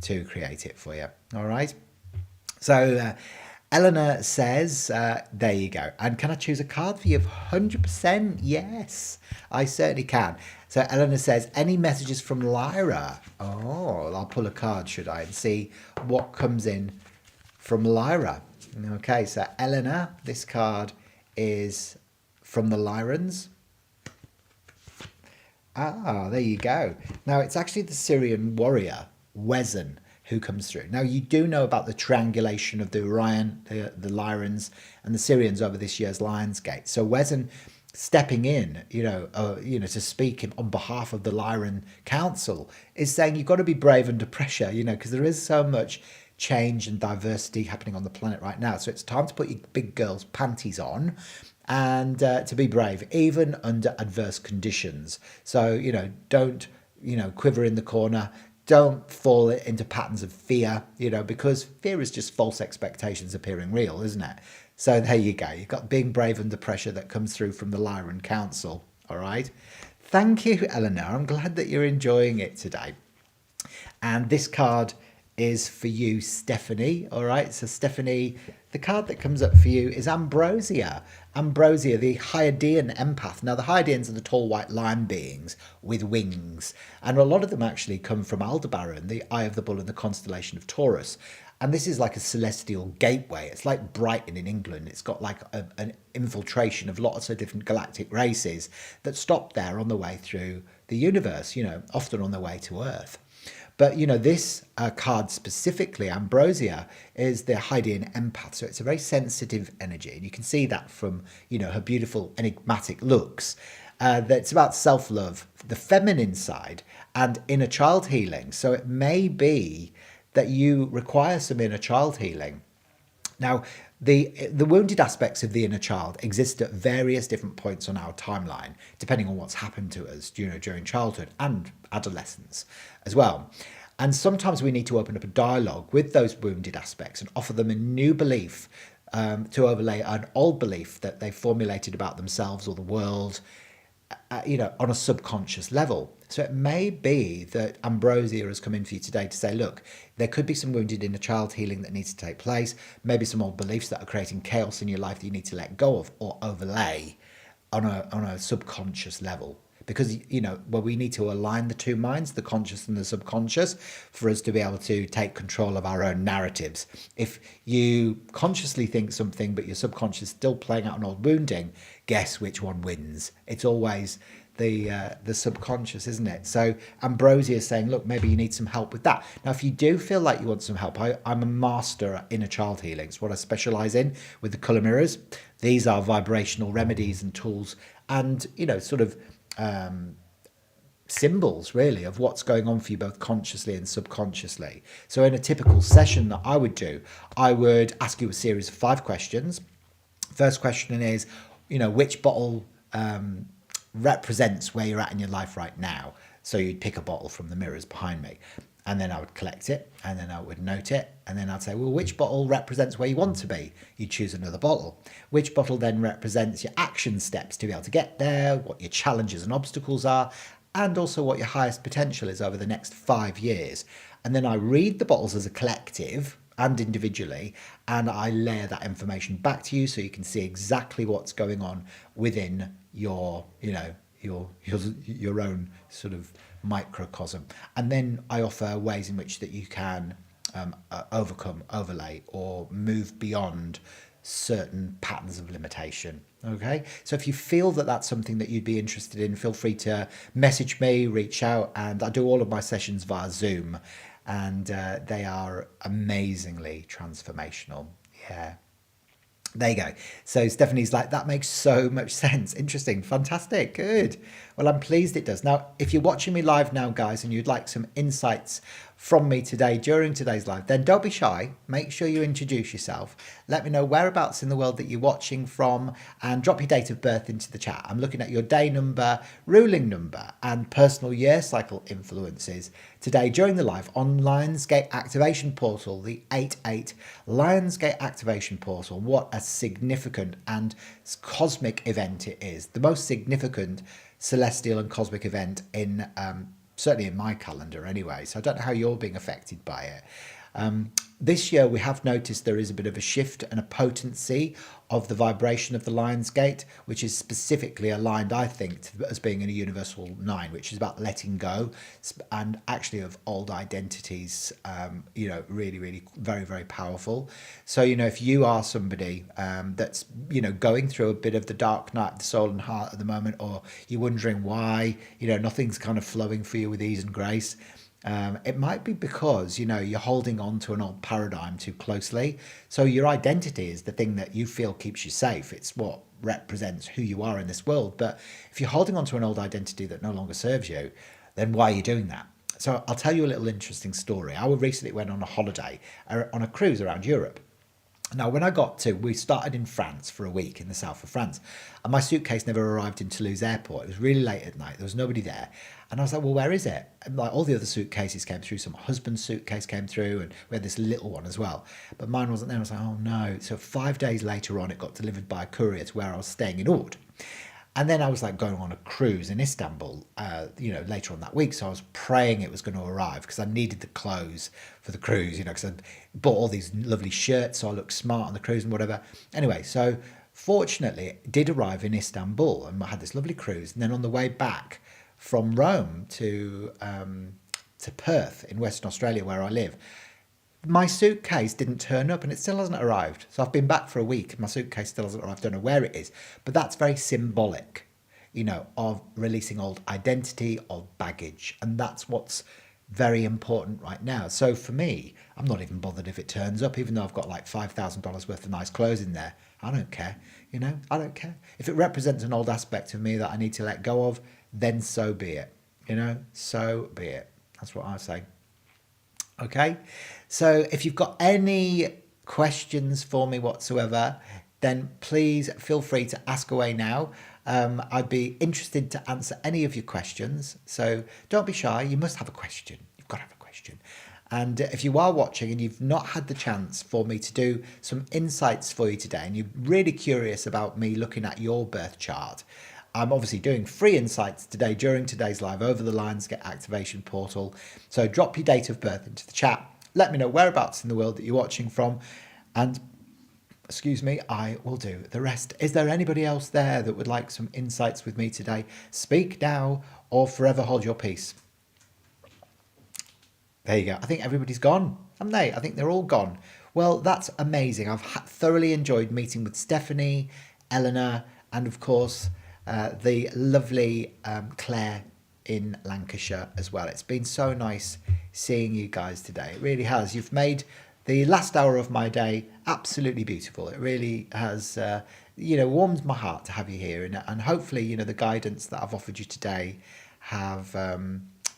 to create it for you. All right. So Eleanor says, there you go. And can I choose a card for you? 100%? Yes, I certainly can. So Eleanor says, any messages from Lyra? Oh, I'll pull a card, should I, and see what comes in from Lyra. Okay, so Eleanor, this card is from the Lyrans. Ah, there you go. Now, it's actually the Syrian warrior, Wezan, who comes through. Now, you do know about the triangulation of the Orion, the Lyrans, and the Syrians over this year's Lionsgate. So Wezan stepping in, to speak on behalf of the Lyran Council is saying you've got to be brave under pressure, because there is so much change and diversity happening on the planet right now. So it's time to put your big girl's panties on and to be brave, even under adverse conditions. So, don't, quiver in the corner. Don't fall into patterns of fear, because fear is just false expectations appearing real, isn't it? So there you go. You've got being brave under pressure that comes through from the Lyran Council. All right. Thank you, Eleanor. I'm glad that you're enjoying it today. And this card is for you, Stephanie. All right. So, Stephanie, the card that comes up for you is Ambrosia. Ambrosia, the Hydean empath. Now, the Hydeans are the tall white lion beings with wings. And a lot of them actually come from Aldebaran, the Eye of the Bull, and the constellation of Taurus. And this is like a celestial gateway. It's like Brighton in England. It's got like an infiltration of lots of different galactic races that stop there on the way through the universe, often on their way to Earth. But, this card specifically, Ambrosia, is the Hydean empath. So it's a very sensitive energy. And you can see that from, her beautiful enigmatic looks. That's about self-love, the feminine side, and inner child healing. So it may be that you require some inner child healing. Now, the wounded aspects of the inner child exist at various different points on our timeline, depending on what's happened to us, during childhood and adolescence as well. And sometimes we need to open up a dialogue with those wounded aspects and offer them a new belief to overlay an old belief that they formulated about themselves or the world, on a subconscious level. So it may be that Ambrosia has come in for you today to say, look, there could be some wounded inner child healing that needs to take place, maybe some old beliefs that are creating chaos in your life that you need to let go of or overlay on a subconscious level. Because, we need to align the two minds, the conscious and the subconscious, for us to be able to take control of our own narratives. If you consciously think something, but your subconscious is still playing out an old wounding, guess which one wins? It's always the subconscious, isn't it? So Ambrosia is saying, look, maybe you need some help with that. Now, if you do feel like you want some help, I'm a master at inner child healing. It's what I specialize in with the colour mirrors. These are vibrational remedies and tools and, symbols really of what's going on for you both consciously and subconsciously. So in a typical session that I would do, I would ask you a series of 5 questions. First question is, which bottle represents where you're at in your life right now? So you'd pick a bottle from the mirrors behind me, and then I would collect it, and then I would note it, and then I'd say, well, which bottle represents where you want to be? You choose another bottle. Which bottle then represents your action steps to be able to get there, what your challenges and obstacles are, and also what your highest potential is over the next 5 years. And then I read the bottles as a collective and individually, and I layer that information back to you so you can see exactly what's going on within your own sort of microcosm. And then I offer ways in which that you can overcome, overlay, or move beyond certain patterns of limitation. Okay, so if you feel that that's something that you'd be interested in, feel free to message me, reach out, and I do all of my sessions via Zoom, and they are amazingly transformational. Yeah. There you go. So Stephanie's like, that makes so much sense. Interesting. Fantastic. Good. Well, I'm pleased it does. Now, if you're watching me live now, guys, and you'd like some insights from me today during today's live, then don't be shy. Make sure you introduce yourself. Let me know whereabouts in the world that you're watching from and drop your date of birth into the chat. I'm looking at your day number, ruling number, and personal year cycle influences today during the live on Lionsgate Activation Portal, the 8/8 Lionsgate Activation Portal. What a significant and cosmic event it is. The most significant celestial and cosmic event in certainly in my calendar anyway. So I don't know how you're being affected by it. This year we have noticed there is a bit of a shift and a potency of the vibration of the Lionsgate, which is specifically aligned, I think, as being in a universal 9, which is about letting go and actually of old identities, really, really very, very powerful. So, if you are somebody that's, going through a bit of the dark night of the soul and heart at the moment, or you're wondering why, nothing's kind of flowing for you with ease and grace, it might be because, you're holding on to an old paradigm too closely. So your identity is the thing that you feel keeps you safe. It's what represents who you are in this world. But if you're holding on to an old identity that no longer serves you, then why are you doing that? So I'll tell you a little interesting story. I recently went on a holiday, on a cruise around Europe. Now, when we started in France for a week in the south of France, and my suitcase never arrived in Toulouse airport. It was really late at night. There was nobody there. And I was like, well, where is it? And like all the other suitcases came through. So my husband's suitcase came through, and we had this little one as well. But mine wasn't there. I was like, oh no. So 5 days later on, it got delivered by a courier to where I was staying in Ord. And then I was like going on a cruise in Istanbul, later on that week. So I was praying it was going to arrive because I needed the clothes for the cruise, because I bought all these lovely shirts so I looked smart on the cruise and whatever. Anyway, so fortunately it did arrive in Istanbul and I had this lovely cruise. And then on the way back from Rome to Perth in Western Australia where I live, my suitcase didn't turn up and it still hasn't arrived. So I've been back for a week and my suitcase still hasn't arrived. I don't know where it is, but that's very symbolic, of releasing old identity, old baggage. And that's what's very important right now. So for me, I'm not even bothered if it turns up, even though I've got like $5,000 worth of nice clothes in there. I don't care, I don't care. If it represents an old aspect of me that I need to let go of, then so be it, so be it. That's what I say. Okay, so if you've got any questions for me whatsoever, then please feel free to ask away now. I'd be interested to answer any of your questions. So don't be shy. You must have a question. You've got to have a question. And if you are watching and you've not had the chance for me to do some insights for you today, and you're really curious about me looking at your birth chart, I'm obviously doing free insights today during today's live over the Lionsgate activation portal. So drop your date of birth into the chat. Let me know whereabouts in the world that you're watching from. And, I will do the rest. Is there anybody else there that would like some insights with me today? Speak now or forever hold your peace. There you go. I think everybody's gone, haven't they? I think they're all gone. Well, that's amazing. I've thoroughly enjoyed meeting with Stephanie, Eleanor, and of course, the lovely Claire in Lancashire as well. It's been so nice seeing you guys today. It really has. You've made the last hour of my day absolutely beautiful. It really has, warmed my heart to have you here. And hopefully, the guidance that I've offered you today have,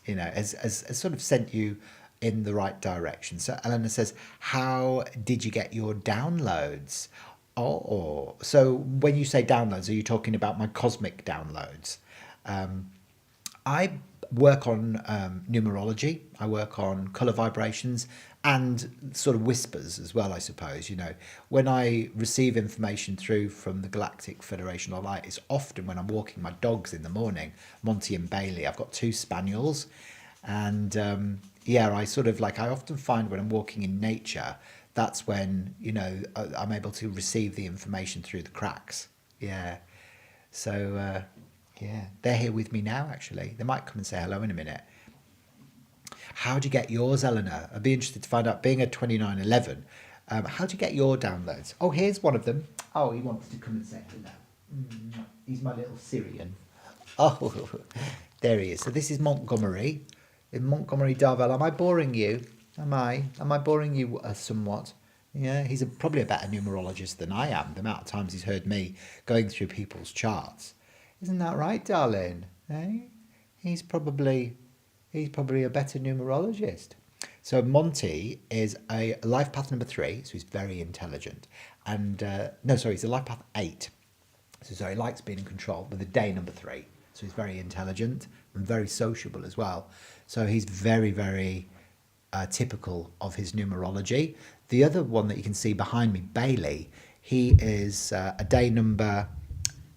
has sort of sent you in the right direction. So Eleanor says, how did you get your downloads? Oh, so when you say downloads, are you talking about my cosmic downloads? I work on numerology. I work on colour vibrations and sort of whispers as well, I suppose. When I receive information through from the Galactic Federation of Light, it's often when I'm walking my dogs in the morning, Monty and Bailey. I've got 2 spaniels. And I sort of I often find when I'm walking in nature, that's when, I'm able to receive the information through the cracks. Yeah. So, they're here with me now, actually. They might come and say hello in a minute. How'd you get yours, Eleanor? I'd be interested to find out, being a 2911, how'd you get your downloads? Oh, here's one of them. Oh, he wants to come and say hello. He's my little Syrian. Oh, there he is. So this is Montgomery. In Montgomery Darvel. Am I boring you? Am I boring you somewhat? Yeah, he's probably a better numerologist than I am, the amount of times he's heard me going through people's charts. Isn't that right, darling? Eh? He's probably a better numerologist. So Monty is a life path number 3, so he's very intelligent. And, he's a life path 8. So he likes being in control, with a day number 3. So he's very intelligent and very sociable as well. So he's very, very typical of his numerology. The other one that you can see behind me, Bailey, he is a day number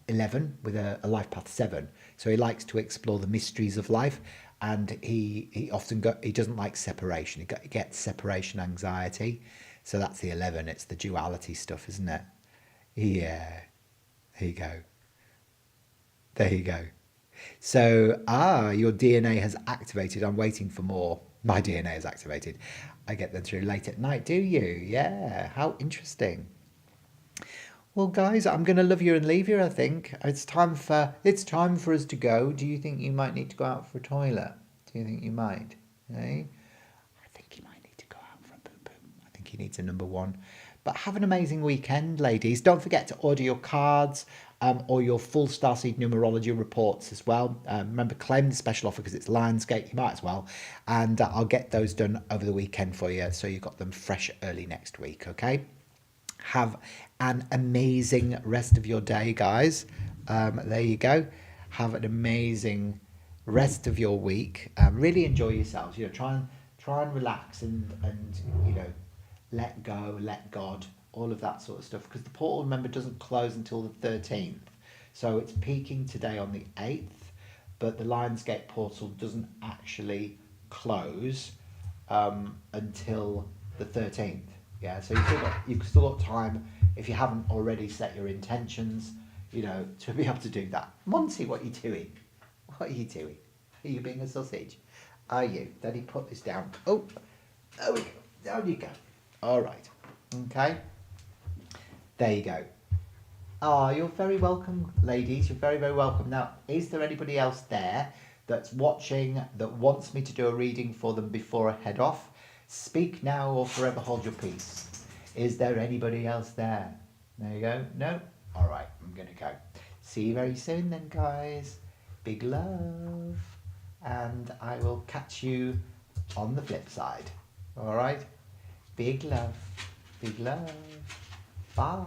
11 with a life path 7. So he likes to explore the mysteries of life, and he often he doesn't like separation. He gets separation anxiety. So that's the 11. It's the duality stuff, isn't it? Yeah. There you go. There you go. So, your DNA has activated. I'm waiting for more. My DNA is activated. I get them through late at night, do you? Yeah, how interesting. Well, guys, I'm going to love you and leave you, I think. It's time for us to go. Do you think you might need to go out for a toilet? Do you think you might? Eh? I think you might need to go out for a poo-poo. I think he needs a number 1. But have an amazing weekend, ladies. Don't forget to order your cards or your full Starseed Numerology reports as well. Remember, claim the special offer because it's Lionsgate. You might as well. And I'll get those done over the weekend for you, so you've got them fresh early next week, okay? Have an amazing rest of your day, guys. There you go. Have an amazing rest of your week. Really enjoy yourselves. Try and relax and let go, let God, all of that sort of stuff. Because the portal, remember, doesn't close until the 13th. So it's peaking today on the 8th, but the Lionsgate portal doesn't actually close until the 13th. Yeah, so you've still got time if you haven't already set your intentions, to be able to do that. Monty, what are you doing? What are you doing? Are you being a sausage? Are you? Daddy, put this down. Oh, there we go. Down you go. All right. Okay. There you go. Ah, you're very welcome, ladies. You're very, very welcome. Now, is there anybody else there that's watching that wants me to do a reading for them before I head off? Speak now or forever hold your peace. Is there anybody else there? There you go. No? All right, I'm going to go. See you very soon then, guys. Big love. And I will catch you on the flip side. All right? Big love. Big love. Bye.